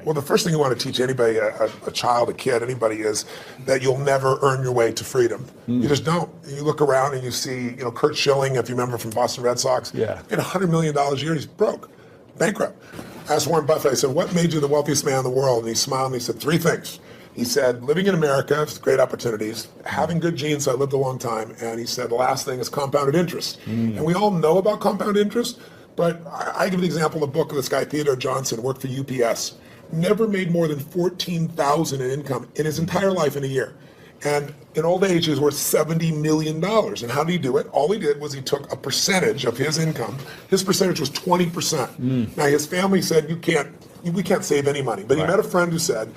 Well, the first thing you want to teach anybody, a child, a kid, anybody, is that you'll never earn your way to freedom. You just don't. You look around and you see, Kurt Schilling, if you remember from Boston Red Sox, made $100 million a year and he's broke, bankrupt. I asked Warren Buffett, I said, what made you the wealthiest man in the world? And he smiled and he said, 3 things. He said, living in America, great opportunities, having good genes, so I lived a long time, and he said, the last thing is compounded interest. And we all know about compound interest, but I give the example in the book of this guy, Theodore Johnson, worked for UPS. Never made more than $14,000 in income in his entire life in a year. And in old age, he was worth $70 million. And how did he do it? All he did was he took a percentage of his income. His percentage was 20%. Now, his family said, we can't save any money. But he met a friend who said,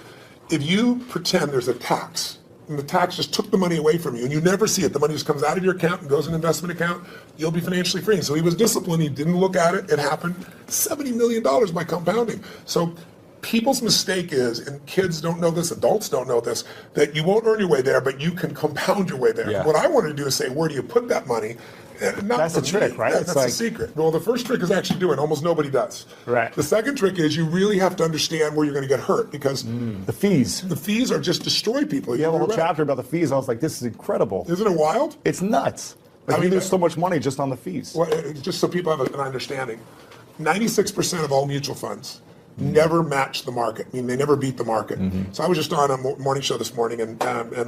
if you pretend there's a tax, and the tax just took the money away from you, and you never see it, the money just comes out of your account and goes in an investment account, you'll be financially free. So he was disciplined. He didn't look at it. It happened. $70 million by compounding. So people's mistake is, and kids don't know this, adults don't know this, that you won't earn your way there, but you can compound your way there. Yeah. What I wanted to do is say, where do you put that money? That's the trick, right? That's the secret. Well, the first trick is actually doing. Almost nobody does. Right. The second trick is you really have to understand where you're going to get hurt, because the fees. The fees are just destroy people. You have a whole chapter about the fees. I was like, this is incredible. Isn't it wild? It's nuts. Like, you lose so much money just on the fees. Well, just so people have an understanding, 96% of all mutual funds never match the market. I mean, they never beat the market. So I was just on a morning show this morning, and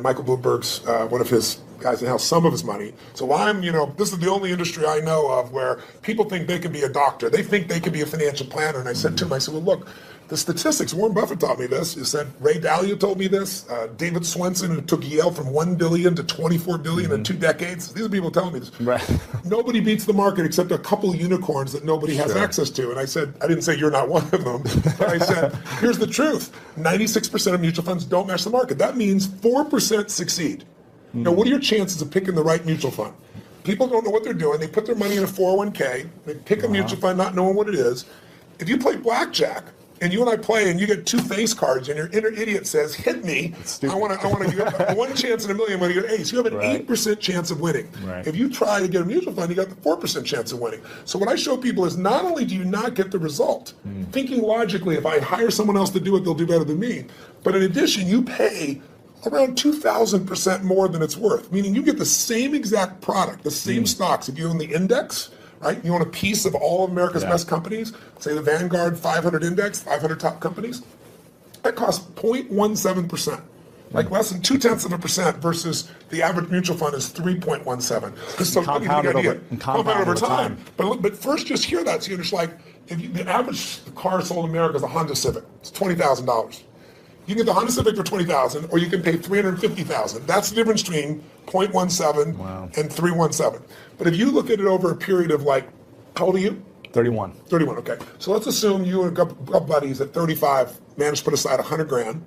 Michael Bloomberg's, one of his guys that has some of his money. So I'm, this is the only industry I know of where people think they can be a doctor. They think they can be a financial planner. And I said to him, I said, well, look, the statistics, Warren Buffett taught me this. He said, Ray Dalio told me this. David Swenson, who took Yale from $1 billion to $24 billion in 2 decades. These are people telling me this. Right. Nobody beats the market except a couple unicorns that nobody has access to. And I said, I didn't say you're not one of them, but I said, here's the truth. 96% of mutual funds don't match the market. That means 4% succeed. Now, what are your chances of picking the right mutual fund? People don't know what they're doing. They put their money in a 401k. They pick a mutual fund not knowing what it is. If you play blackjack, and you and I play, and you get 2 face cards, and your inner idiot says, "Hit me! I want to. You have 1 chance in a million when you get an ace. You have an 8% chance of winning. If you try to get a mutual fund, you got the 4% chance of winning. So what I show people is not only do you not get the result, thinking logically, if I hire someone else to do it, they'll do better than me. But in addition, you pay around 2,000% more than it's worth. Meaning you get the same exact product, the same stocks. If you own the index, right? You own a piece of all of America's best companies, say the Vanguard 500 index, 500 top companies, that costs 0.17%, like less than 0.2% versus the average mutual fund is 3.17. So compounded over time. But first, just hear that. So you're just like, the average car sold in America is a Honda Civic. It's $20,000. You can get the Honda Civic for $20,000, or you can pay $350,000. That's the difference between 0.17 and 317. But if you look at it over a period of how old are you? 31. 31, okay. So let's assume you and a couple buddies at 35 managed to put aside $100,000,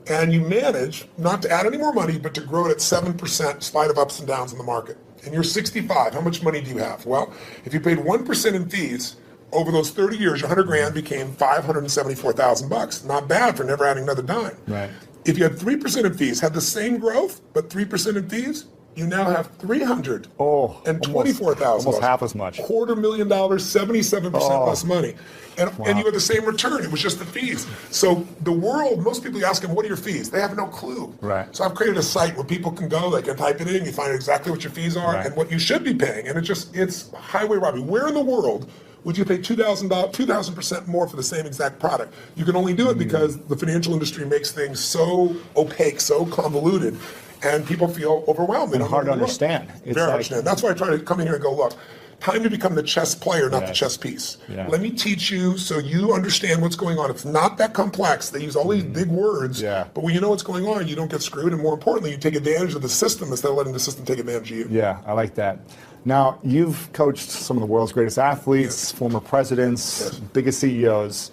and you manage not to add any more money, but to grow it at 7% in spite of ups and downs in the market. And you're 65. How much money do you have? Well, if you paid 1% in fees, over those 30 years, your $100,000 became $574,000. Not bad for never adding another dime. Right. If you had 3% in fees, had the same growth, but 3% in fees, you now have $324,000. Almost half as much. $250,000, 77% less money. And you had the same return. It was just the fees. So the world, most people ask them, what are your fees? They have no clue. Right. So I've created a site where people can go, they can type it in, you find exactly what your fees are and what you should be paying. And it's highway robbery. Where in the world would you pay $2,000% more for the same exact product? You can only do it because the financial industry makes things so opaque, so convoluted, and people feel overwhelmed. And hard to understand. Very hard to understand. That's why I try to come in here and go, look, time to become the chess player, not the chess piece. Let me teach you so you understand what's going on. It's not that complex. They use all these big words, but when you know what's going on, you don't get screwed, and more importantly, you take advantage of the system instead of letting the system take advantage of you. Yeah, I like that. Now, you've coached some of the world's greatest athletes, former presidents, biggest CEOs.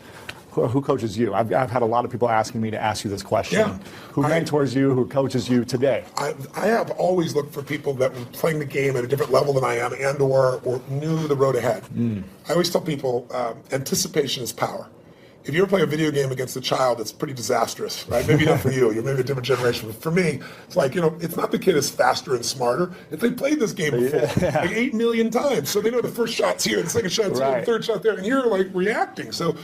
Who coaches you? I've had a lot of people asking me to ask you this question. Who mentors you? Who coaches you today? I have always looked for people that were playing the game at a different level than I am and or knew the road ahead. I always tell people anticipation is power. If you ever play a video game against a child, it's pretty disastrous, right? Maybe not for you. You're maybe a different generation. But for me, it's like, it's not the kid is faster and smarter. If they played this game before, like 8 million times. So they know the first shot's here, the second shot's here, the third shot there, and you're like reacting. So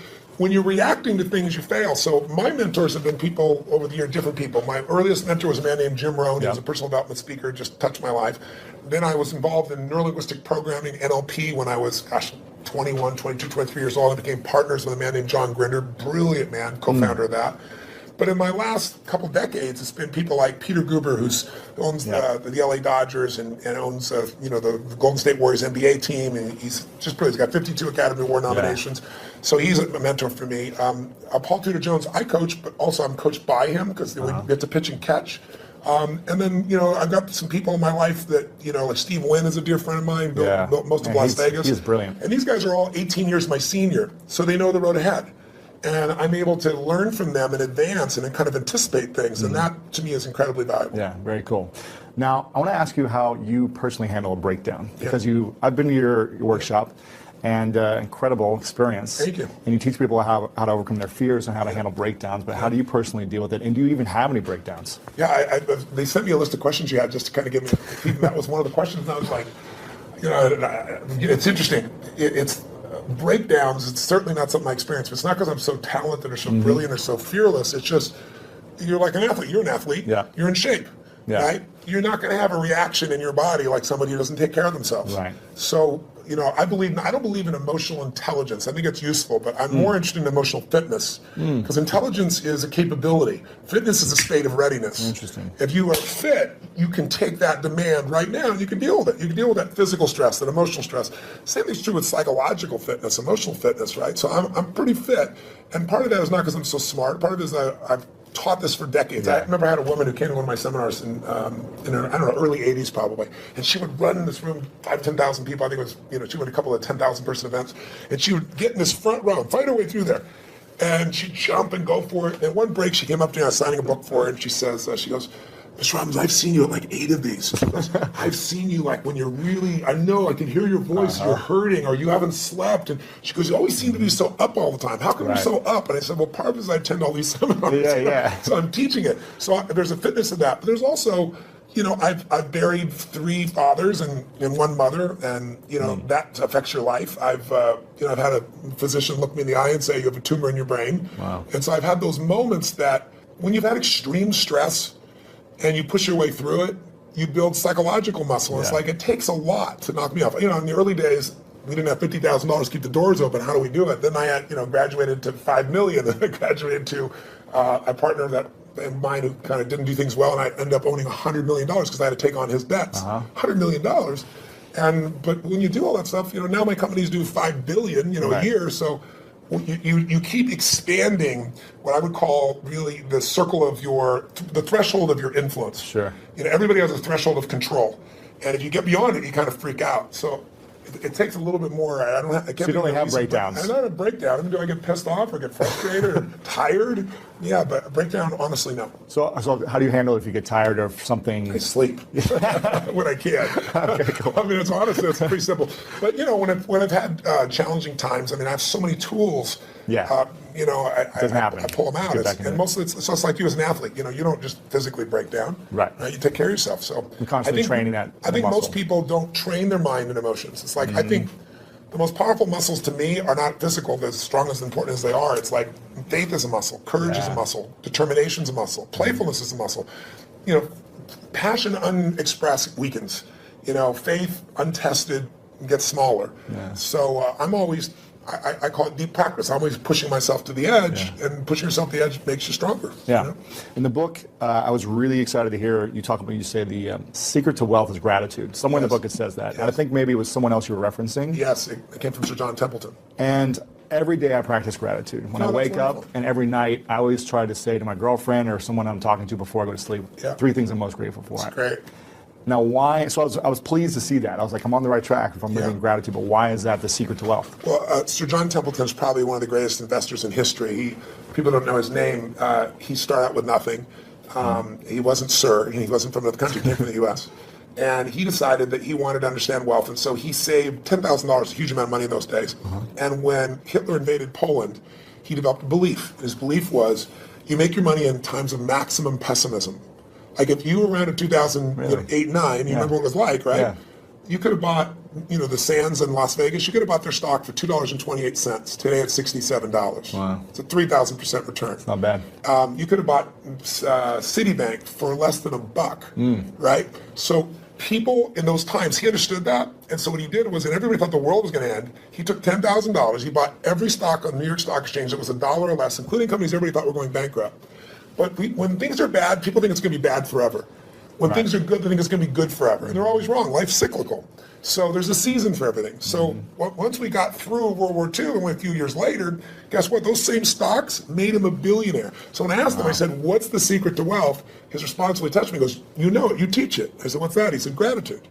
when you're reacting to things, you fail. So my mentors have been people over the year, different people. My earliest mentor was a man named Jim Rohn. He was a personal development speaker, just touched my life. Then I was involved in neurolinguistic programming, NLP, when I was, 21, 22, 23 years old. I became partners with a man named John Grinder, brilliant man, co-founder of that. But in my last couple decades, it's been people like Peter Guber, who owns the LA Dodgers and owns the Golden State Warriors NBA team, and he's just brilliant. He's got 52 Academy Award nominations, so he's a mentor for me. Paul Tudor Jones, I coach, but also I'm coached by him because we get to pitch and catch. And then, I've got some people in my life that, like Steve Wynn is a dear friend of mine, built most of Las Vegas. He's brilliant. And these guys are all 18 years my senior, so they know the road ahead. And I'm able to learn from them in advance and kind of anticipate things. And that, to me, is incredibly valuable. Yeah, very cool. Now, I want to ask you how you personally handle a breakdown. Because I've been to your workshop, and incredible experience. Thank you. And you teach people how to overcome their fears and how to handle breakdowns. But how do you personally deal with it? And do you even have any breakdowns? Yeah, they sent me a list of questions you had just to kind of give me, that was one of the questions. And I was like, it's interesting. It's breakdowns, it's certainly not something I experience. But it's not because I'm so talented or so brilliant or so fearless. It's just, you're like an athlete. You're an athlete. Yeah. You're in shape. Yeah. Right? You're not going to have a reaction in your body like somebody who doesn't take care of themselves. Right. So, I don't believe in emotional intelligence. I think it's useful, but I'm more interested in emotional fitness, because intelligence is a capability. Fitness is a state of readiness. Interesting. If you are fit, you can take that demand right now and you can deal with it. You can deal with that physical stress, that emotional stress. Same thing's true with psychological fitness, emotional fitness, right? So I'm pretty fit, and part of that is not because I'm so smart. Part of it is I've taught this for decades. I remember I had a woman who came to one of my seminars in early 80s probably, and she would run in this room, 10,000 people. I think it was, she went a couple of 10,000 person events, and she would get in this front row and fight her way through there. And she'd jump and go for it. And at one break, she came up to me, I was signing a book for her, and she says, she goes, Mr. Robbins, I've seen you at like 8 of these. I've seen you like when you're really, I know, I can hear your voice, you're hurting, or you haven't slept. And she goes, you always seem to be so up all the time. How come you're so up? And I said, well, part of it is I attend all these seminars. So I'm teaching it. So there's a fitness of that. But there's also, I've buried 3 fathers and 1 mother, and, that affects your life. I've had a physician look me in the eye and say, you have a tumor in your brain. Wow. And so I've had those moments that when you've had extreme stress, and you push your way through it, you build psychological muscle. It's like, it takes a lot to knock me off. In the early days, we didn't have $50,000 to keep the doors open. How do we do it? Then I had, graduated to $5 million. Then I graduated to a partner of mine who kind of didn't do things well, and I ended up owning $100 million because I had to take on his bets. $100 million. But when you do all that stuff, now my companies do $5 billion, a year. So you keep expanding what I would call really the circle of the threshold of your influence. Sure. Everybody has a threshold of control, and if you get beyond it, you kind of freak out. So it takes a little bit more. I can't. So you don't really have breakdowns. I don't have a breakdown. Do I get pissed off or get frustrated or tired? Yeah, but a breakdown, honestly, no. So how do you handle it if you get tired of something? I sleep when I can. Okay, cool. I mean, it's pretty simple. But when I've had challenging times, I have so many tools. Yeah. I pull them out. And mostly it's just like you as an athlete. You don't just physically break down. Right. You take care of yourself. So you're constantly training that. I think most people don't train their mind and emotions. It's like I think the most powerful muscles to me are not physical, they're as strong as important as they are. It's like faith is a muscle, courage is a muscle, determination is a muscle, playfulness is a muscle. Passion unexpressed weakens. Faith untested gets smaller. Yeah. So I'm always, I call it deep practice. I'm always pushing myself to the edge, and pushing yourself to the edge makes you stronger. Yeah. In the book, I was really excited to hear you talk about, you say the secret to wealth is gratitude. Somewhere in the book it says that. And I think maybe it was someone else you were referencing. Yes, it came from Sir John Templeton. And every day I practice gratitude. When I wake up, and every night, I always try to say to my girlfriend or someone I'm talking to before I go to sleep, 3 things I'm most grateful for. That's great. Now, why? So I was pleased to see that. I was like, I'm on the right track if I'm living in gratitude. But why is that the secret to wealth? Well, Sir John Templeton is probably one of the greatest investors in history. People don't know his name. He started out with nothing. He wasn't Sir. He wasn't from another country. He came from the U.S. And he decided that he wanted to understand wealth, and so he saved $10,000, a huge amount of money in those days. And when Hitler invaded Poland, he developed a belief. His belief was, you make your money in times of maximum pessimism. Like if you were around in 2008, 9, you remember what it was like, right? Yeah. You could have bought the Sands in Las Vegas, you could have bought their stock for $2.28. Today it's $67. Wow. It's a 3,000% return. It's not bad. You could have bought Citibank for less than $1, right? So people in those times, he understood that. And so what he did was, and everybody thought the world was going to end, he took $10,000, he bought every stock on the New York Stock Exchange that was $1 or less, including companies everybody thought were going bankrupt. But when things are bad, people think it's going to be bad forever. When things are good, they think it's going to be good forever. And they're always wrong. Life's cyclical. So there's a season for everything. So once we got through World War II and went a few years later, guess what? Those same stocks made him a billionaire. So when I asked him, I said, what's the secret to wealth? His response really touched me. He goes, you know it, you teach it. I said, what's that? He said, gratitude.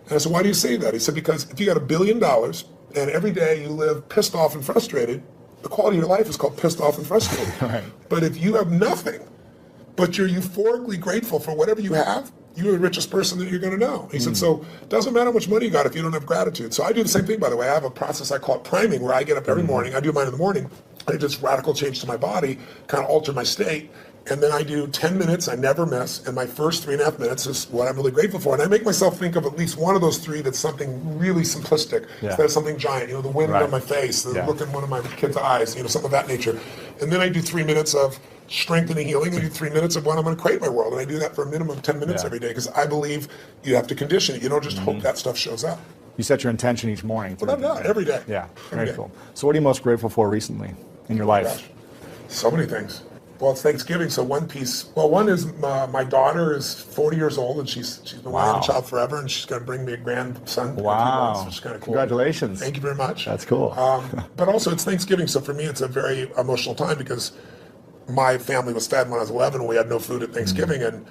And I said, why do you say that? He said, because if you got $1 billion and every day you live pissed off and frustrated, the quality of your life is called pissed off and frustrated. Right. But if you have nothing, but you're euphorically grateful for whatever you have, you're the richest person that you're going to know. He said, so it doesn't matter how much money you got if you don't have gratitude. So I do the same thing, by the way. I have a process I call it priming, where I get up every morning. I do mine in the morning. I do this radical change to my body, kind of alter my state. And then I do 10 minutes, I never miss. And my first 3.5 minutes is what I'm really grateful for. And I make myself think of at least one of those three that's something really simplistic instead of something giant. The wind on my face, the look in one of my kids' eyes, something of that nature. And then I do 3 minutes of strengthening, healing. I do 3 minutes of what I'm going to create my world. And I do that for a minimum of 10 minutes every day, because I believe you have to condition it. You don't just hope that stuff shows up. You set your intention each morning. Well, not every day. Yeah, very cool. So what are you most grateful for recently in your life? Gosh, so many things. Well, it's Thanksgiving, so one piece. Well, one is my daughter is 40 years old, and she's been wanting a child forever, and she's going to bring me a grandson in a few months, which is kind of cool. Congratulations. Thank you very much. That's cool. But also, it's Thanksgiving, so for me, it's a very emotional time, because my family was fed when I was 11, and we had no food at Thanksgiving, and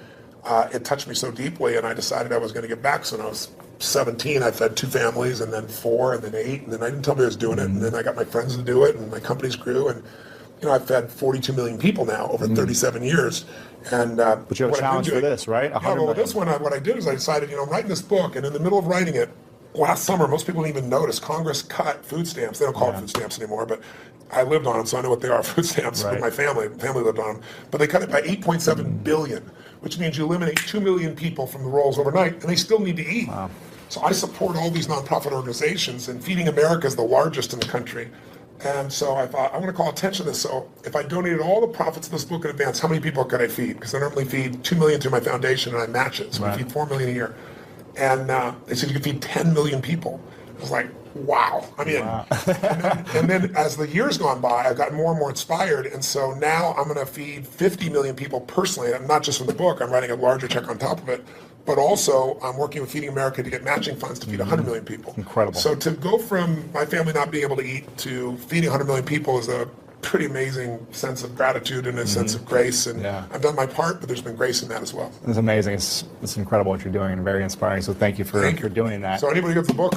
it touched me so deeply, and I decided I was going to give back. So when I was 17, I fed 2 families, and then 4, and then 8, and then I didn't tell me I was doing it, and then I got my friends to do it, and my companies grew, and I've fed 42 million people now over 37 years. And but you have a challenge for this, right? Well, this one, what I did is I decided, I'm writing this book, and in the middle of writing it, last summer, most people didn't even notice, Congress cut food stamps. They don't call it food stamps anymore, but I lived on them, so I know what they are, food stamps. With my family lived on them. But they cut it by 8.7 billion, which means you eliminate 2 million people from the rolls overnight, and they still need to eat. Wow. So I support all these nonprofit organizations, and Feeding America is the largest in the country. And so I thought, I want to call attention to this. So if I donated all the profits of this book in advance, how many people could I feed? Because I normally feed 2 million through my foundation, and I match it. So I feed 4 million a year. And they said you could feed 10 million people. I was like, wow. I mean, and then as the years gone by, I've gotten more and more inspired. And so now I'm going to feed 50 million people personally, and not just from the book. I'm writing a larger check on top of it. But also, I'm working with Feeding America to get matching funds to feed 100 million people. Incredible. So to go from my family not being able to eat to feeding 100 million people is a pretty amazing sense of gratitude and a sense of grace. And I've done my part, but there's been grace in that as well. It's amazing. It's incredible what you're doing, and very inspiring. So thank you for doing that. So anybody who gets the book,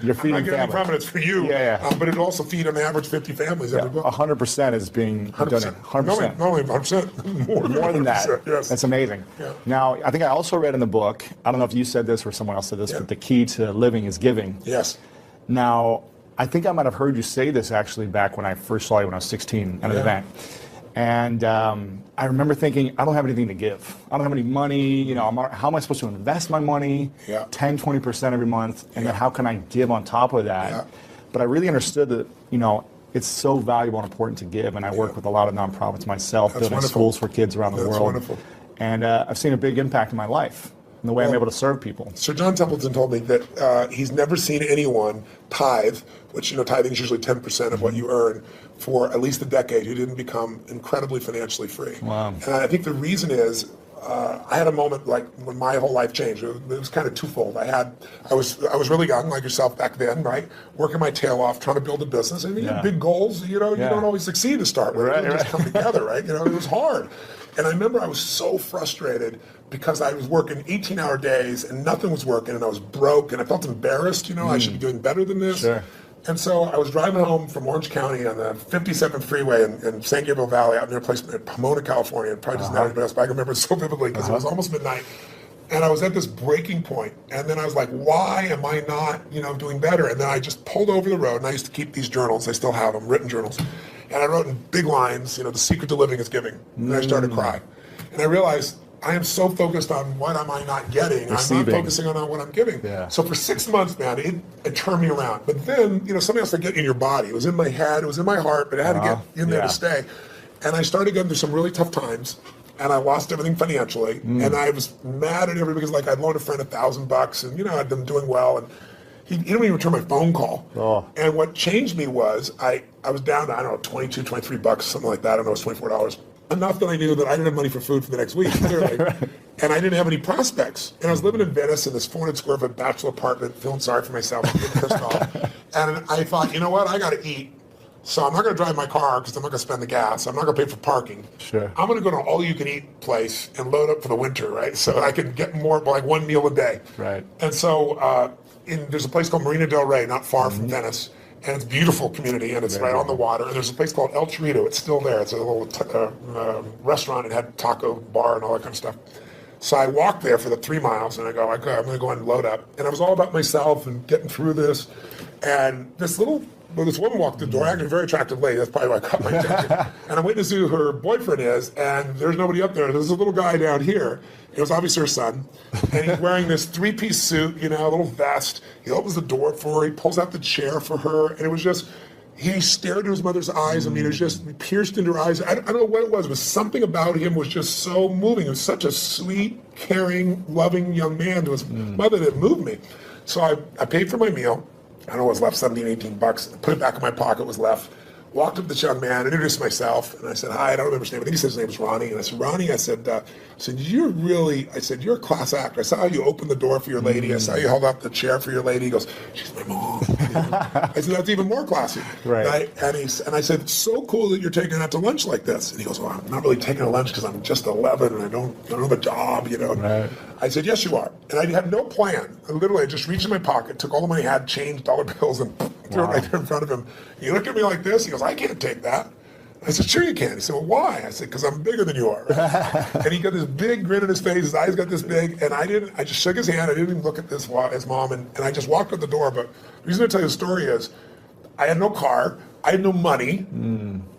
you're feeding I get any from it, it's for you. But it'll also feed an average 50 families every book. 100% is being 100%. done. 100%. Not only 100%, more than that. Yes. That's amazing. Yeah. Now, I think I also read in the book, I don't know if you said this or someone else said this, but the key to living is giving. Yes. Now, I think I might have heard you say this actually back when I first saw you when I was 16 at an event. And I remember thinking, I don't have anything to give. I don't have any money. How am I supposed to invest my money? 10, 20% every month. And then how can I give on top of that? But I really understood that, it's so valuable and important to give. And I work with a lot of nonprofits myself, building schools for kids around the world. That's wonderful. And I've seen a big impact in my life, in the way I'm able to serve people. Sir John Templeton told me that he's never seen anyone tithe, which, tithing is usually 10% of what you earn, for at least a decade, who didn't become incredibly financially free. Wow. And I think the reason is, I had a moment like when my whole life changed. It was kind of twofold. I was really young, like yourself back then, right? Working my tail off, trying to build a business. And you have big goals, you don't always succeed to start with. It doesn't just come together, right? It was hard. And I remember I was so frustrated because I was working 18-hour days and nothing was working, and I was broke, and I felt embarrassed. I should be doing better than this. Sure. And so I was driving home from Orange County on the 57th freeway in San Gabriel Valley, out near a place in Pomona, California. And probably doesn't know anybody else, but I can remember it so vividly because it was almost midnight. And I was at this breaking point. And then I was like, why am I not, doing better? And then I just pulled over the road, and I used to keep these journals. I still have them, written journals. And I wrote in big lines, the secret to living is giving. And I started crying. And I realized I am so focused on what am I not getting. Receiving. I'm not focusing on what I'm giving. Yeah. So for 6 months, man, it turned me around. But then, something else to get in your body. It was in my head, it was in my heart, but it had to get in there to stay. And I started getting through some really tough times, and I lost everything financially. And I was mad at everybody because, like, I'd loaned a friend $1,000, and I'd been doing well, and he didn't even return my phone call. Oh. And what changed me was I was down to, I don't know, $22, $23, something like that. I don't know, it was $24. Enough that I knew that I didn't have money for food for the next week, clearly. And I didn't have any prospects. And I was living in Venice in this 400 square foot bachelor apartment, feeling sorry for myself, getting pissed off. And I thought, you know what, I got to eat. So I'm not going to drive my car because I'm not going to spend the gas. I'm not going to pay for parking. Sure. I'm going to go to an all-you-can-eat place and load up for the winter, right? So I can get more, like one meal a day. Right. And so there's a place called Marina del Rey, not far from Venice. And it's a beautiful community, and it's right on the water. And there's a place called El Chorrito. It's still there. It's a little restaurant. It had taco bar and all that kind of stuff. So I walked there for the 3 miles, and I go, I'm going to go and load up. And I was all about myself and getting through this. And this woman walked the door, actually a very attractive lady. That's probably why I caught my attention. And I'm waiting to see who her boyfriend is, and there's nobody up there. There's a little guy down here. It was obviously her son. And he's wearing this 3-piece suit, a little vest. He opens the door for her. He pulls out the chair for her. And it was just, he stared into his mother's eyes. I mean, it was just pierced into her eyes. I don't know what it was. It was something about him was just so moving. He was such a sweet, caring, loving young man to his mother that moved me. So I paid for my meal. I don't know what was left, $17, $18. Put it back in my pocket, what was left. Walked up to this young man, introduced myself, and I said, hi, I don't remember his name. I think he said his name was Ronnie. And I said, Ronnie, I said, you're a class actor. I saw how you opened the door for your lady. I saw you held up the chair for your lady. He goes, she's my mom. I said, that's even more classy. Right. And I said, it's so cool that you're taking her out to lunch like this. And he goes, well, I'm not really taking her lunch because I'm just 11 and I don't have a job, Right. I said, yes, you are. And I had no plan. I just reached in my pocket, took all the money I had, changed dollar bills, and threw it right there in front of him. He looked at me like this. He goes, I can't take that. I said, sure you can. He said, well, why? I said, because I'm bigger than you are. And he got this big grin on his face. His eyes got this big. And I just shook his hand. I didn't even look at his mom. And I just walked out the door. But the reason I tell you the story is I had no car. I had no money.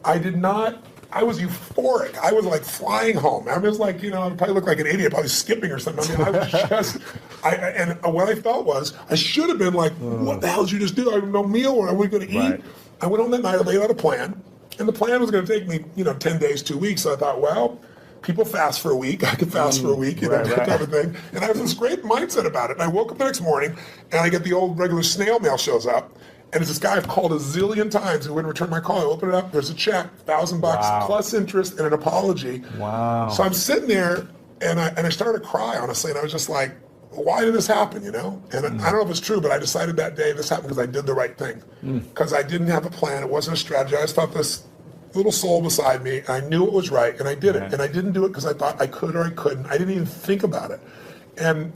I was euphoric. I was like flying home. I was like, I probably looked like an idiot, probably skipping or something. I mean, I was just, and what I felt was, I should have been like, what the hell did you just do? I have no meal. What are we going to eat? Right. I went home that night, I laid out a plan. And the plan was going to take me, 10 days, 2 weeks. So I thought, well, people fast for a week. I could fast for a week, that type of thing. And I have this great mindset about it. And I woke up the next morning, and I get the old regular snail mail shows up. And it's this guy I've called a zillion times who wouldn't return my call. I open it up, there's a check, $1,000 plus interest and an apology. Wow. So I'm sitting there, and I started to cry, honestly. And I was just like, why did this happen, And I don't know if it's true, but I decided that day this happened because I did the right thing. Because I didn't have a plan. It wasn't a strategy. I just felt this little soul beside me. I knew it was right, and I did it. And I didn't do it because I thought I could or I couldn't. I didn't even think about it. And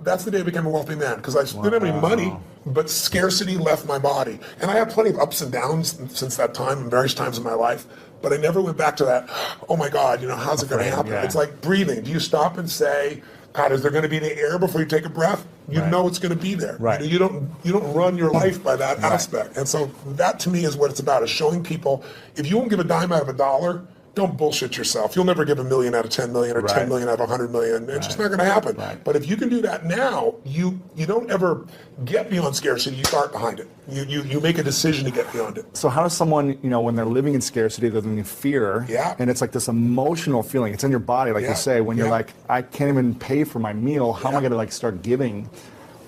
that's the day I became a wealthy man, because I didn't have any money, but scarcity left my body. And I had plenty of ups and downs since that time, in various times in my life, but I never went back to that, oh my God, how's it going to happen? It's like breathing. Do you stop and say, God, is there going to be any air before you take a breath? You know it's going to be there. Right. You don't run your life by that aspect. And so that to me is what it's about, is showing people, if you won't give a dime out of a dollar, don't bullshit yourself. You'll never give $1 million out of 10 million or 10 million out of 100 million. It's just not going to happen. But if you can do that now, you don't ever get beyond scarcity. You start behind it. You make a decision to get beyond it. So how does someone, when they're living in scarcity, they're living in fear, and it's like this emotional feeling, it's in your body, like you say, when you're like, I can't even pay for my meal, how am I going to start giving?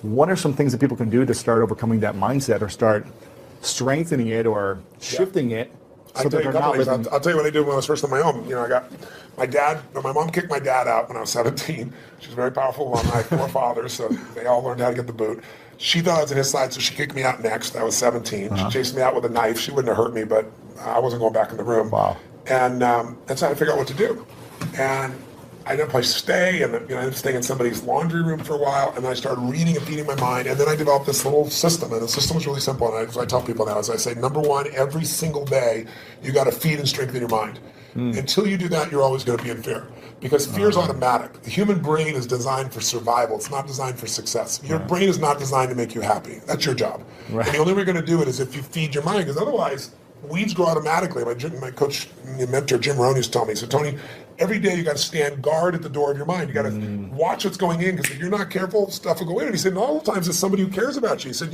What are some things that people can do to start overcoming that mindset, or start strengthening it, or shifting it? So I'll tell you a couple things. I'll tell you what I did when I was first on my own. I got my mom kicked my dad out when I was 17. She was a very powerful woman. I had 4 fathers, so they all learned how to get the boot. She thought I was on his side, so she kicked me out next. I was 17. She chased me out with a knife. She wouldn't have hurt me, but I wasn't going back in the room. Wow. And that's how I figured out what to do. And I didn't place to stay, and I ended up staying in somebody's laundry room for a while, and then I started reading and feeding my mind, and then I developed this little system, and the system was really simple, and I tell people now, as I say, number one, every single day, you got to feed and strengthen your mind. Until you do that, you're always going to be in fear, because fear is automatic. The human brain is designed for survival. It's not designed for success. Your brain is not designed to make you happy. That's your job. And the only way you're going to do it is if you feed your mind, because otherwise, weeds grow automatically. My coach, my mentor, Jim Rohn, used to tell me, so Tony, every day you got to stand guard at the door of your mind. You got to watch what's going in, because if you're not careful, stuff will go in. And he said, all the times it's somebody who cares about you. He said,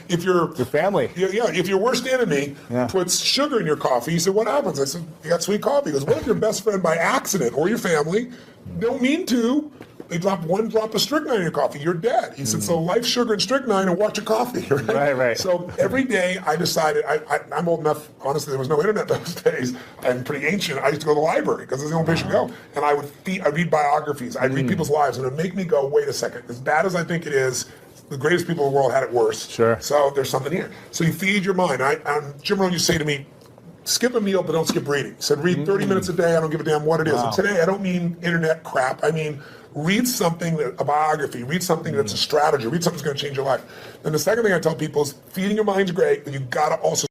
if your family, if your worst enemy puts sugar in your coffee, he said, what happens? I said, you got sweet coffee. He goes, what if your best friend by accident, or your family, don't mean to, they drop one drop of strychnine in your coffee, you're dead. He said, so life, sugar, and strychnine, and watch your coffee, right? Right. So every day I decided, I'm old enough, honestly, there was no internet those days. I'm pretty ancient. I used to go to the library, because it's the only place you go. And I'd read biographies. I'd read people's lives, and it would make me go, wait a second, as bad as I think it is, the greatest people in the world had it worse. Sure. So there's something here. So you feed your mind. Jim Rohn used to say to me, skip a meal, but don't skip reading. He said, read 30 minutes a day. I don't give a damn what it is. Wow. And today, I don't mean internet crap. I mean, read something, a biography, read something that's a strategy, read something that's going to change your life. And the second thing I tell people is feeding your mind's great, but you got to also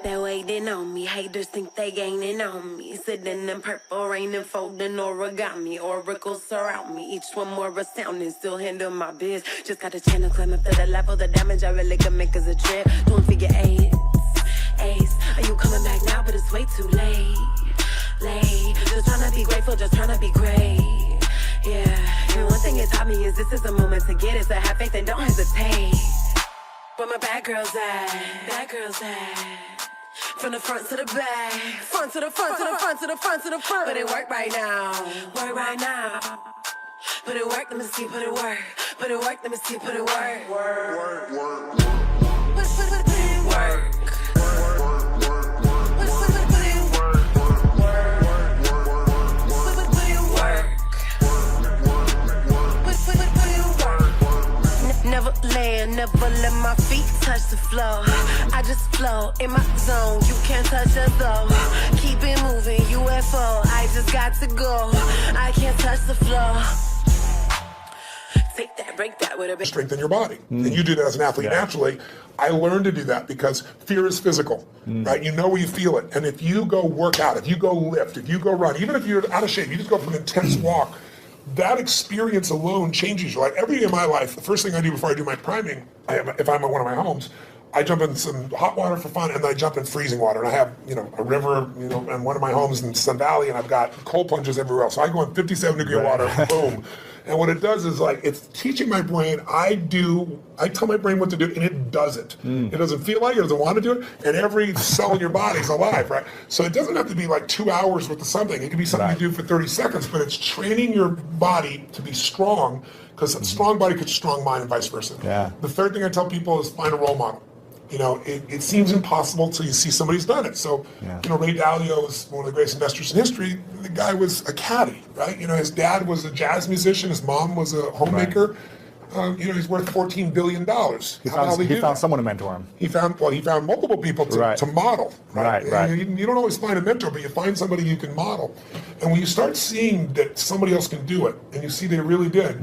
They're waiting on me, haters think they gaining on me. Sitting in purple rain and folding origami. Oracles surround me, each one more astounding. Still handle my biz, just got a channel climbing for the level. The damage I really can make is a trip. Doing figure eights, are you coming back now? But it's way too late. Just tryna be grateful, just tryna be great. Yeah, and one thing it taught me is this is the moment to get it. So have faith and don't hesitate. Where my bad girls at? From the front to the back, front to the front to the front to the front to the front. But it work right now. Put it work, let me see, put it work. Put it work, let me see, put it work. Work. Put it work. Never land, never let my feet touch the floor. I just flow in my zone, you can't touch us though. Keep it moving, UFO, I just got to go. I can't touch the floor. Take that, break that with a bit. Strengthen your body. And you do that as an athlete naturally. I learned to do that because fear is physical, right? You know where you feel it. And if you go work out, if you go lift, if you go run, even if you're out of shape, you just go for an intense walk, that experience alone changes your life. Every day of my life, the first thing I do before I do my priming, if I'm at one of my homes, I jump in some hot water for fun, and then I jump in freezing water. And I have, a river, in one of my homes in Sun Valley, and I've got cold plunges everywhere else. So I go in 57-degree water, boom. And what it does is it's teaching my brain, I tell my brain what to do, and it does it. It doesn't feel like it, doesn't want to do it, and every cell in your body is alive, right? So it doesn't have to be 2 hours worth of something. It can be something you do for 30 seconds, but it's training your body to be strong, because a strong body creates a strong mind and vice versa. Yeah. The third thing I tell people is find a role model. It seems impossible until you see somebody who's done it. So, Ray Dalio is one of the greatest investors in history. The guy was a caddy, right? His dad was a jazz musician. His mom was a homemaker. He's worth $14 billion. He found someone to mentor him. He found multiple people to model. Right. You don't always find a mentor, but you find somebody you can model. And when you start seeing that somebody else can do it, and you see they really did,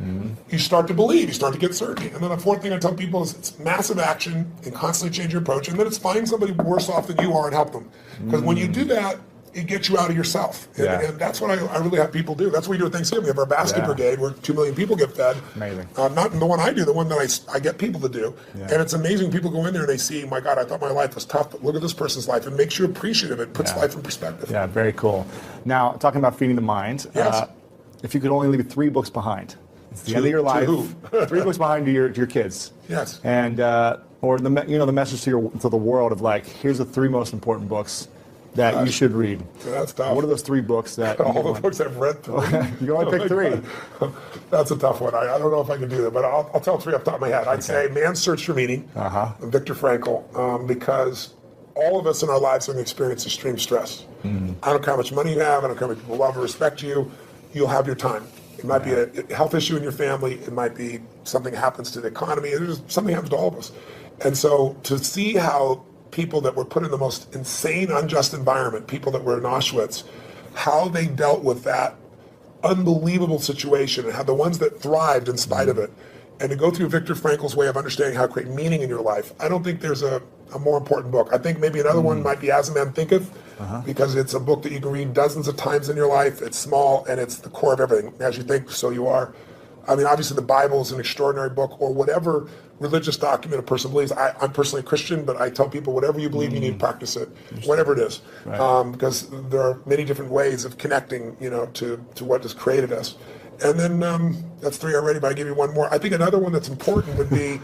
you start to believe, you start to get certainty. And then the fourth thing I tell people is it's massive action and constantly change your approach, and then it's find somebody worse off than you are and help them. Because when you do that, it gets you out of yourself. And that's what I really have people do. That's what we do at Thanksgiving. We have our basket brigade where 2 million people get fed. Amazing. Not the one I do, the one that I get people to do. And it's amazing. People go in there and they see, my God, I thought my life was tough, but look at this person's life. It makes you appreciative. It puts life in perspective. Yeah, very cool. Now, talking about feeding the mind, if you could only leave 3 books behind, it's the end of your life. 3 books behind to your kids. Yes. And or the message to the world of like, here's the 3 most important books that you should read. That's tough. What are those 3 books that all the books I've read through? You only pick 3. That's a tough one. I don't know if I can do that, but I'll tell 3 off the top of my head. I'd say Man's Search for Meaning, Viktor Frankl, because all of us in our lives are going to experience extreme stress. I don't care how much money you have, I don't care how many people love or respect you, you'll have your time. It might be a health issue in your family, it might be something happens to the economy, something happens to all of us. And so to see how people that were put in the most insane, unjust environment, people that were in Auschwitz, how they dealt with that unbelievable situation and how the ones that thrived in spite of it, and to go through Viktor Frankl's way of understanding how to create meaning in your life, I don't think there's a more important book. I think maybe another one might be As a Man Thinketh, because it's a book that you can read dozens of times in your life. It's small and it's the core of everything. As you think, so you are. I mean, obviously the Bible is an extraordinary book, or whatever religious document a person believes. I'm personally a Christian, but I tell people whatever you believe, you need to practice it, whatever it is, because there are many different ways of connecting, to what has created us. And then that's 3 already, but I give you one more. I think another one that's important would be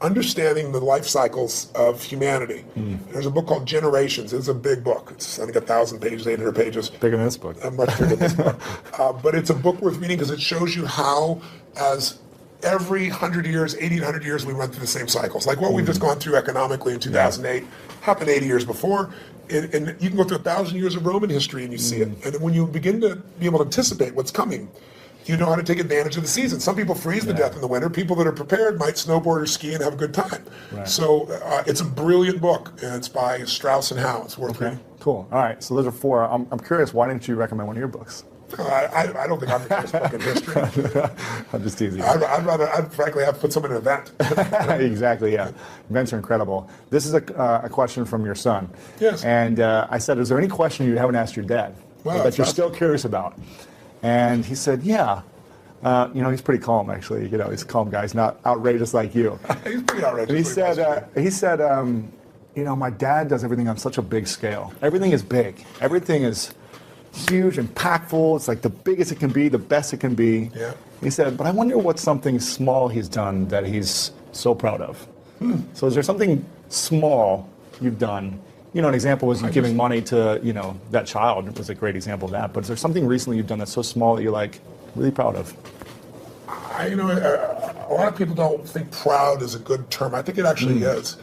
understanding the life cycles of humanity. There's a book called Generations. It's a big book. It's, I think, 1,000 pages, 800 pages. Bigger than this book. Much bigger than this book. But it's a book worth reading because it shows you how, as every 100 years, 80, 100 years, we run through the same cycles. Like what we've just gone through economically in 2008 happened 80 years before. And you can go through 1,000 years of Roman history and you see it. And when you begin to be able to anticipate what's coming, you know how to take advantage of the season. Some people freeze to death in the winter. People that are prepared might snowboard or ski and have a good time. So it's a brilliant book, and it's by Strauss and Howe. It's worth reading. Cool. All right. So those are 4. I'm curious. Why didn't you recommend one of your books? I don't think I'm the best book in history. I'm just teasing. I'd frankly have put some in an event. Exactly. Yeah. Events are incredible. This is a question from your son. Yes. And I said, is there any question you haven't asked your dad that you're still curious about? And he said, yeah. He's pretty calm, actually. He's a calm guy. He's not outrageous like you. He's pretty outrageous. And he said, my dad does everything on such a big scale. Everything is big. Everything is huge, impactful. It's like the biggest it can be, the best it can be. Yeah. He said, but I wonder what's something small he's done that he's so proud of. So is there something small you've done? An example was you giving money to, that child. It was a great example of that. But is there something recently you've done that's so small that you're like really proud of? A lot of people don't think proud is a good term. I think it actually is.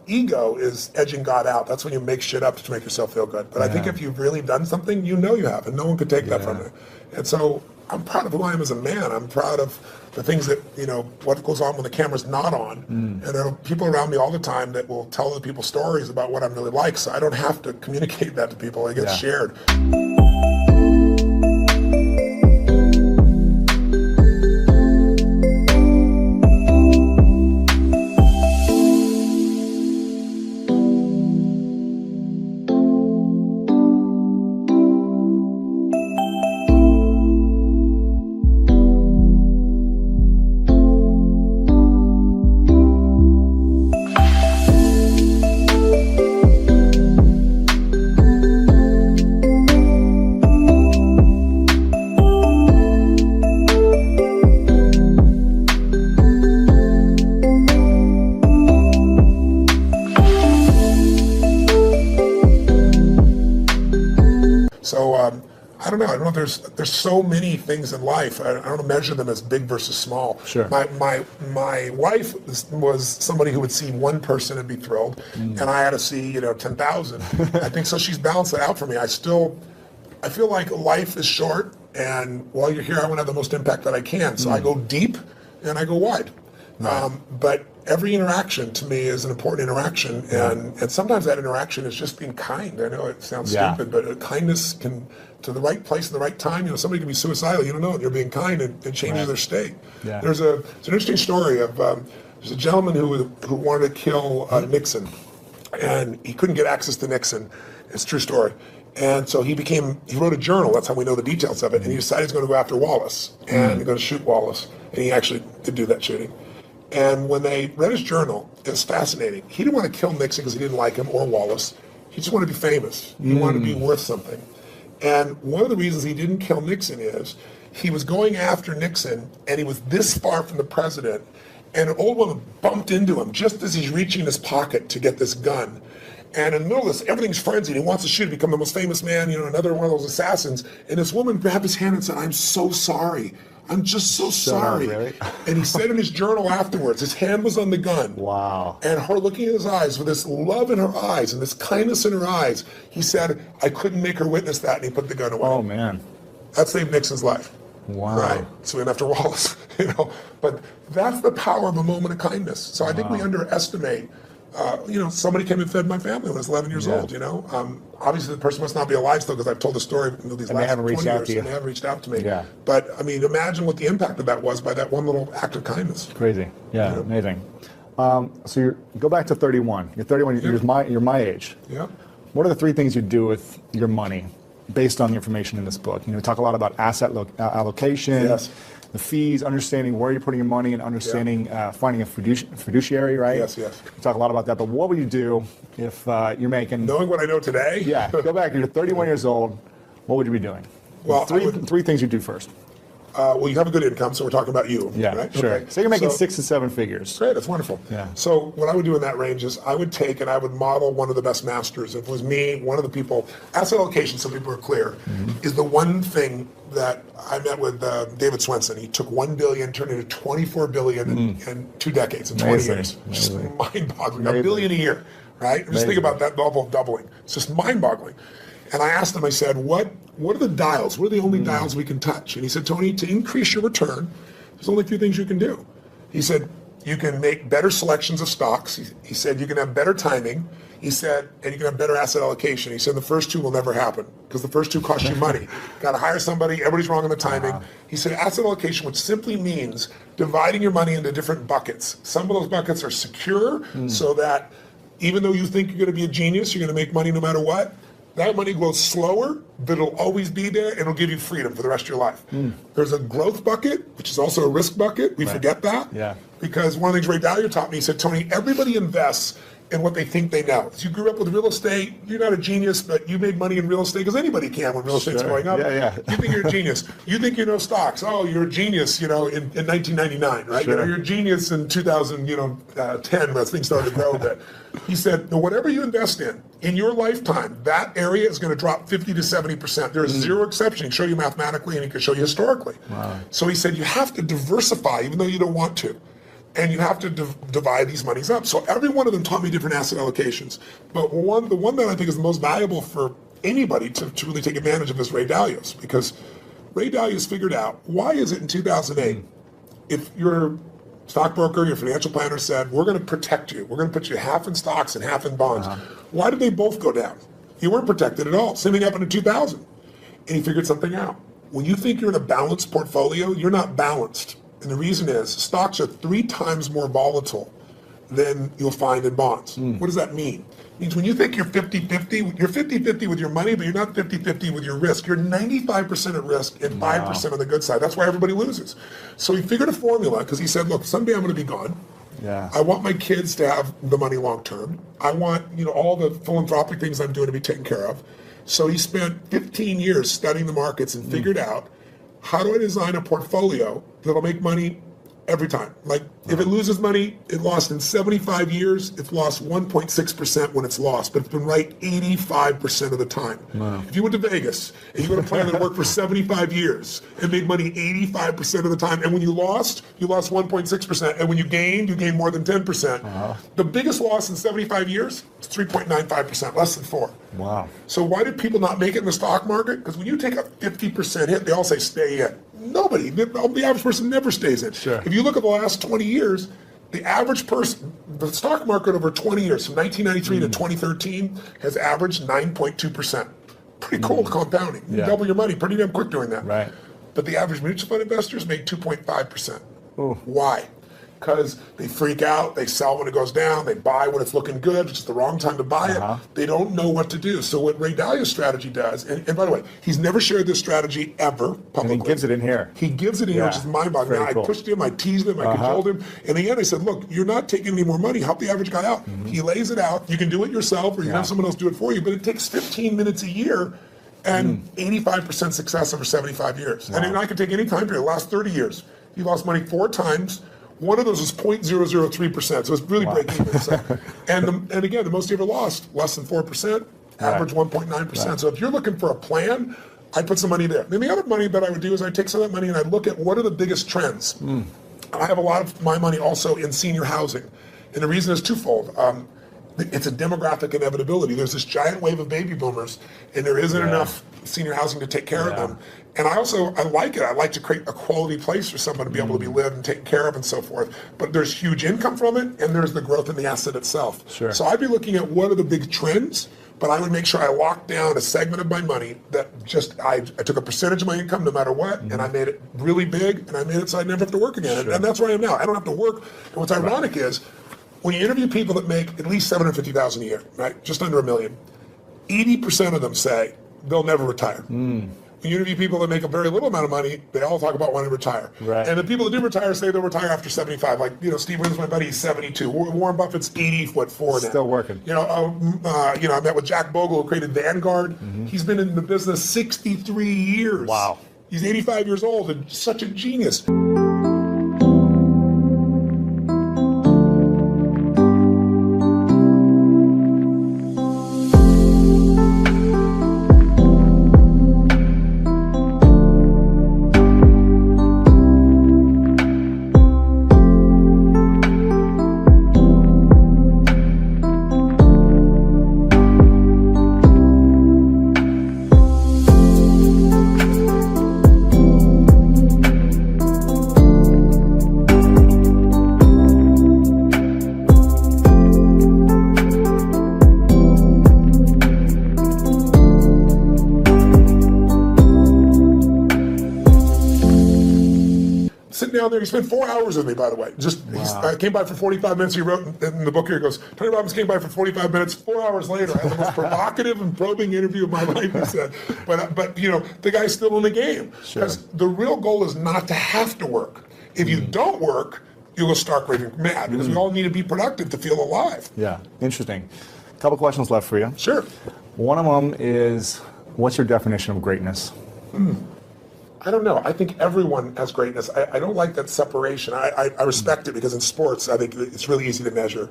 Ego is edging God out. That's when you make shit up to make yourself feel good. But I think if you've really done something, you have, and no one could take that from you. And so I'm proud of who I am as a man. I'm proud of the things that, what goes on when the camera's not on. And there are people around me all the time that will tell other people stories about what I'm really like, so I don't have to communicate that to people. It gets shared. I don't know. There's so many things in life. I don't measure them as big versus small. Sure. My wife was somebody who would see one person and be thrilled, and I had to see 10,000. I think so. She's balanced it out for me. I feel like life is short, and while you're here, I want to have the most impact that I can. So I go deep and I go wide. Right. But every interaction to me is an important interaction, and sometimes that interaction is just being kind. I know it sounds stupid, but kindness can, to the right place at the right time. Somebody can be suicidal, you don't know it, you're being kind, and it changes their state. Yeah. It's an interesting story of there's a gentleman who wanted to kill Nixon, and he couldn't get access to Nixon. It's a true story. And so he wrote a journal, that's how we know the details of it, and he decided he's going to go after Wallace, and he's going to shoot Wallace, and he actually did do that shooting. And when they read his journal, it was fascinating. He didn't want to kill Nixon because he didn't like him or Wallace. He just wanted to be famous. He wanted to be worth something. And one of the reasons he didn't kill Nixon is he was going after Nixon, and he was this far from the president, and an old woman bumped into him just as he's reaching his pocket to get this gun. And in the middle of this, everything's frenzied. He wants to shoot, become the most famous man, another one of those assassins. And this woman grabbed his hand and said, "I'm so sorry. I'm just so sorry." Really? And he said in his journal afterwards, his hand was on the gun. Wow. And her looking in his eyes with this love in her eyes and this kindness in her eyes, he said, "I couldn't make her witness that," and he put the gun away. Oh, man. That saved Nixon's life. Wow. Right. So we went after Wallace, But that's the power of a moment of kindness. So I think we underestimate. Somebody came and fed my family when I was 11 years old. Obviously the person must not be alive still because I've told the story these last 20 years. And they haven't reached out to me. Yeah. But I mean, imagine what the impact of that was by that one little act of kindness. Crazy. Yeah, amazing. So you go back to 31. You're 31. You're my age. Yeah. What are the 3 things you do with your money based on the information in this book? We talk a lot about asset allocation. Yes. The fees, understanding where you're putting your money, and understanding finding a fiduciary, right? Yes. We talk a lot about that, but what would you do if you're making... Knowing what I know today? Yeah, go back, you're 31 years old, what would you be doing? Well, three things you do first. Well, you have a good income, so we're talking about you. Yeah, right? sure. Okay. So you're making 6 to 7 figures. Great, that's wonderful. Yeah. So what I would do in that range is I would take and I would model one of the best masters. If it was me, one of the people, asset allocation, so people are clear, is the one thing that I met with David Swenson. He took $1 billion, turned it into $24 billion in 2 decades, in 20 years. Just mind-boggling. $1 billion a year, right? Just think about that level of doubling. It's just mind-boggling. And I asked him, I said, what are the dials? What are the only dials we can touch? And he said, "Tony, to increase your return, there's only a few things you can do." He said, "You can make better selections of stocks." He said, "You can have better timing." He said, "And you can have better asset allocation." He said, "The first 2 will never happen because the first 2 cost you money. Got to hire somebody. Everybody's wrong on the timing." He said, "Asset allocation, which simply means dividing your money into different buckets. Some of those buckets are secure so that even though you think you're going to be a genius, you're going to make money no matter what. That money grows slower, but it'll always be there, and it'll give you freedom for the rest of your life." There's a growth bucket, which is also a risk bucket. We forget that. Yeah. Because one of the things Ray Dalio taught me, he said, "Tony, everybody invests in what they think they know. If you grew up with real estate, you're not a genius, but you made money in real estate because anybody can when real estate's going up. Yeah. You think you're a genius. You think you know stocks. Oh, you're a genius, in 1999, right? Sure. You're a genius in 2010 as things started to grow a bit." He said, whatever you invest in your lifetime, that area is going to drop 50 to 70%. There is zero exception. He can show you mathematically and he can show you historically. Wow. So he said, you have to diversify even though you don't want to. And you have to divide these monies up. So every one of them taught me different asset allocations. But the one that I think is the most valuable for anybody to really take advantage of is Ray Dalio's. Because Ray Dalio's figured out, why is it in 2008, if your stockbroker, your financial planner said, we're going to protect you. We're going to put you half in stocks and half in bonds. Why did they both go down? You weren't protected at all. Same thing happened in 2000. And he figured something out. When you think you're in a balanced portfolio, you're not balanced. And the reason is stocks are 3 times more volatile than you'll find in bonds. What does that mean? It means when you think you're 50-50, you're 50-50 with your money, but you're not 50-50 with your risk. You're 95% at risk and 5% on the good side. That's why everybody loses. So he figured a formula because he said, look, someday I'm going to be gone. Yeah. I want my kids to have the money long term. I want all the philanthropic things I'm doing to be taken care of. So he spent 15 years studying the markets and figured out, how do I design a portfolio that'll make money every time? Like, if it loses money, it lost in 75 years, it's lost 1.6% when it's lost, but it's been right 85% of the time. Wow. If you went to Vegas and you got a plan that worked for 75 years and made money 85% of the time, and when you lost 1.6%, and when you gained more than 10%. The biggest loss in 75 years is 3.95%, less than 4. Wow. So why did people not make it in the stock market? Because when you take a 50% hit, they all say stay in. Nobody. The average person never stays in. Sure. If you look at the last 20 years, the average person, the stock market over 20 years, from 1993 to 2013, has averaged 9.2%. Pretty cool compounding. You double your money pretty damn quick doing that. Right. But the average mutual fund investors make 2.5%. Why? Because they freak out, they sell when it goes down, they buy when it's looking good, it's just the wrong time to buy it. They don't know what to do. So what Ray Dalio's strategy does, and by the way, he's never shared this strategy ever publicly. And he gives it in here. He gives it in here, which is mind-boggling. I pushed him, I teased him, I cajoled him. In the end, I said, look, you're not taking any more money, help the average guy out. He lays it out. You can do it yourself, or you can have someone else do it for you, but it takes 15 minutes a year and 85% success over 75 years. And I can take any time period, the last 30 years. He lost money 4 times. One of those is 0.003%, so it's really break even. So, and again, the most he ever lost, less than 4%, average 1.9%. So if you're looking for a plan, I'd put some money there. Then the other money that I would do is I'd take some of that money and I'd look at what are the biggest trends. I have a lot of my money also in senior housing. And the reason is twofold. It's a demographic inevitability. There's this giant wave of baby boomers, and there isn't enough senior housing to take care of them. And I like it. I like to create a quality place for someone to be able to be lived and taken care of and so forth. But there's huge income from it, and there's the growth in the asset itself. Sure. So I'd be looking at what are the big trends, but I would make sure I locked down a segment of my money that just, I took a percentage of my income no matter what, and I made it really big, and I made it so I never have to work again. And that's where I am now. I don't have to work. And what's ironic is, when you interview people that make at least $750,000 a year, right, just under $1 million, 80% of them say they'll never retire. When you interview people that make a very little amount of money, they all talk about wanting to retire. Right. And the people that do retire say they'll retire after 75. Like, Steve Williams, my buddy, he's 72. Warren Buffett's 84 now. Still working. I met with Jack Bogle, who created Vanguard. He's been in the business 63 years. Wow. He's 85 years old and such a genius. Down there, he spent 4 hours with me, by the way. I came by for 45 minutes. He wrote in the book here, he goes, Tony Robbins came by for 45 minutes. 4 hours later, I had the most provocative and probing interview of my life, he said. But the guy's still in the game. Because the real goal is not to have to work. If you don't work, you'll go stark raving mad, because we all need to be productive to feel alive. Yeah, interesting. A couple questions left for you. Sure. One of them is, what's your definition of greatness? I don't know. I think everyone has greatness. I don't like that separation. I respect it, because in sports, I think it's really easy to measure.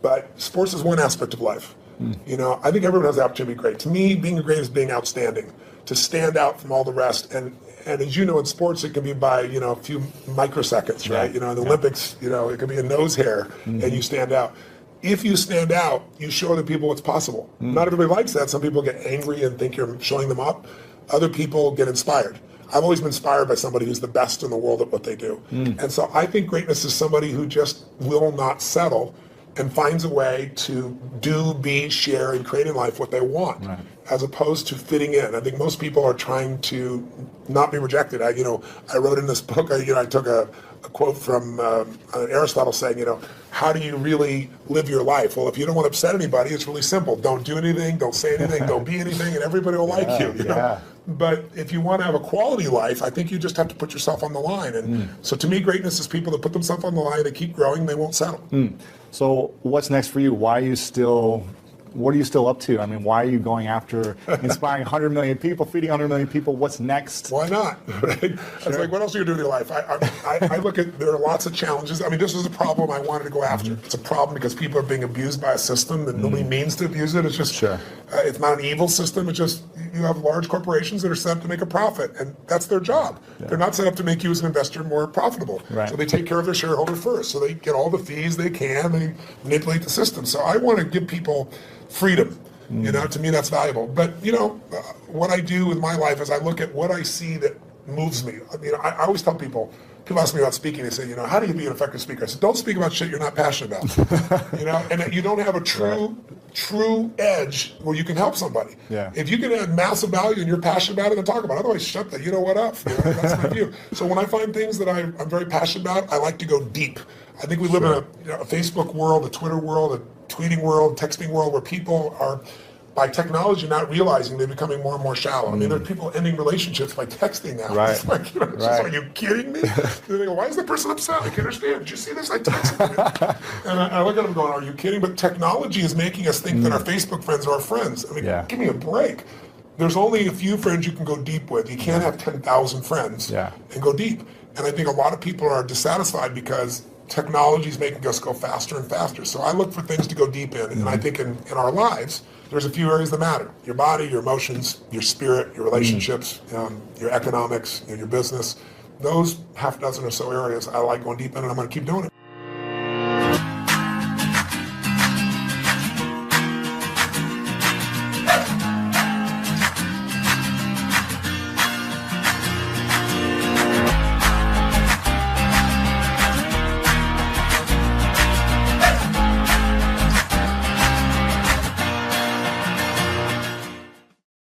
But sports is one aspect of life. I think everyone has the opportunity to be great. To me, being great is being outstanding, to stand out from all the rest. And as you know, in sports, it can be by a few microseconds, right? In the Olympics, it can be a nose hair, and you stand out. If you stand out, you show other people what's possible. Not everybody likes that. Some people get angry and think you're showing them up. Other people get inspired. I've always been inspired by somebody who's the best in the world at what they do. And so I think greatness is somebody who just will not settle and finds a way to do, be, share, and create in life what they want, as opposed to fitting in. I think most people are trying to not be rejected. I wrote in this book, I took a quote from Aristotle saying, how do you really live your life? Well, if you don't want to upset anybody, it's really simple. Don't do anything, don't say anything, don't be anything, and everybody will like you. But if you want to have a quality life, I think you just have to put yourself on the line. And so to me, greatness is people that put themselves on the line, they keep growing, they won't settle. So what's next for you? What are you still up to? I mean, why are you going after inspiring 100 million people, feeding 100 million people? What's next? Why not? Right? It's like, what else are you doing in your life? I look at, there are lots of challenges. I mean, this is a problem I wanted to go after. It's a problem because people are being abused by a system that nobody means to abuse it. It's just, it's not an evil system. It's just, you have large corporations that are set up to make a profit, and that's their job. They're not set up to make you as an investor more profitable. So they take care of their shareholder first. So they get all the fees they can. They manipulate the system. So I want to give people freedom. To me, that's valuable. But what I do with my life is I look at what I see that moves me. I always tell people ask me about speaking, they say, how do you be an effective speaker? I said, don't speak about shit you're not passionate about. And that you don't have a true edge where you can help somebody. Yeah. If you can add massive value and you're passionate about it, then talk about it. Otherwise, shut that. You know what up? That's my view. So when I find things that I'm very passionate about, I like to go deep. I think we live in a Facebook world, a Twitter world, a tweeting world, texting world where people are, by technology, not realizing they're becoming more and more shallow. I mean, there are people ending relationships by texting now. Right. It's like, it's just, are you kidding me? They go, why is the person upset? I can't understand. Did you see this? I texted you. And I look at them going, are you kidding? But technology is making us think that our Facebook friends are our friends. I mean, give me a break. There's only a few friends you can go deep with. You can't have 10,000 friends and go deep. And I think a lot of people are dissatisfied because technology is making us go faster and faster. So I look for things to go deep in. And I think in our lives, there's a few areas that matter. Your body, your emotions, your spirit, your relationships, your economics, your business. Those half dozen or so areas I like going deep in, and I'm going to keep doing it.